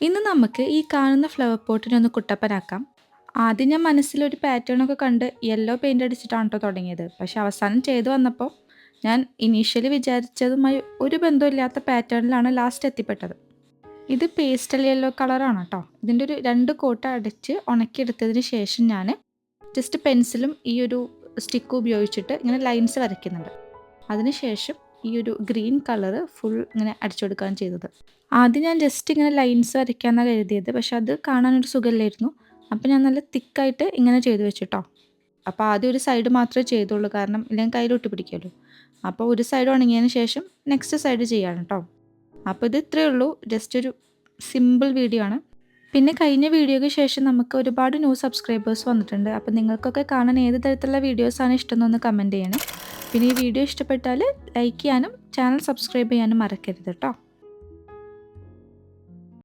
ഇന്ന് നമുക്ക് ഈ കാണുന്ന ഫ്ലവർ പോട്ടിനെ ഒന്ന് കുട്ടപ്പനാക്കാം. ആദ്യം ഞാൻ മനസ്സിലൊരു പാറ്റേണൊക്കെ കണ്ട് യെല്ലോ പെയിൻ്റ് അടിച്ചിട്ടാണ് കേട്ടോ തുടങ്ങിയത്. പക്ഷെ അവസാനം ചെയ്തു വന്നപ്പോൾ ഞാൻ ഇനീഷ്യലി വിചാരിച്ചതുമായി ഒരു ബന്ധമില്ലാത്ത പാറ്റേണിലാണ് ലാസ്റ്റ് എത്തിപ്പെട്ടത്. ഇത് പേസ്റ്റൽ യെല്ലോ കളറാണ് കേട്ടോ. ഇതിൻ്റെ ഒരു 2 കോട്ട് അടിച്ച് ഉണക്കിയെടുത്തതിന് ശേഷം ഞാൻ ജസ്റ്റ് പെൻസിലും ഈ ഒരു സ്റ്റിക്കും ഉപയോഗിച്ചിട്ട് ഇങ്ങനെ ലൈൻസ് വരയ്ക്കുന്നുണ്ട്. അതിനുശേഷം ഈ ഒരു ഗ്രീൻ കളറ് ഫുൾ ഇങ്ങനെ അടിച്ചു കൊടുക്കുകയാണ് ചെയ്തത്. ആദ്യം ഞാൻ ജസ്റ്റ് ഇങ്ങനെ ലൈൻസ് വരയ്ക്കാമെന്നാണ് കരുതിയത്. പക്ഷെ അത് കാണാനൊരു സുഖമില്ലായിരുന്നു. അപ്പോൾ ഞാൻ നല്ല തിക്കായിട്ട് ഇങ്ങനെ ചെയ്ത് വെച്ചിട്ടോ. അപ്പോൾ ആദ്യം ഒരു സൈഡ് മാത്രമേ ചെയ്തുള്ളൂ, കാരണം ഇല്ലെങ്കിൽ കയ്യിൽ ഒട്ടി പിടിക്കുമല്ലോ. അപ്പോൾ ഒരു സൈഡ് ഉണങ്ങിയതിന് ശേഷം നെക്സ്റ്റ് സൈഡ് ചെയ്യാണ് കേട്ടോ. അപ്പോൾ ഇത് ഇത്രയേ ഉള്ളൂ, ജസ്റ്റ് ഒരു സിമ്പിൾ വീഡിയോ ആണ്. പിന്നെ കഴിഞ്ഞ വീഡിയോയ്ക്ക് ശേഷം നമുക്ക് ഒരുപാട് ന്യൂ സബ്സ്ക്രൈബേഴ്സ് വന്നിട്ടുണ്ട്. അപ്പോൾ നിങ്ങൾക്കൊക്കെ കാണാൻ ഏത് തരത്തിലുള്ള വീഡിയോസാണ് ഇഷ്ടം എന്നൊന്ന് കമൻറ്റ് ചെയ്യണം. പിന്നെ ഈ വീഡിയോ ഇഷ്ടപ്പെട്ടാൽ ലൈക്ക് ചെയ്യാനും ചാനൽ സബ്സ്ക്രൈബ് ചെയ്യാനും മറക്കരുത് കേട്ടോ.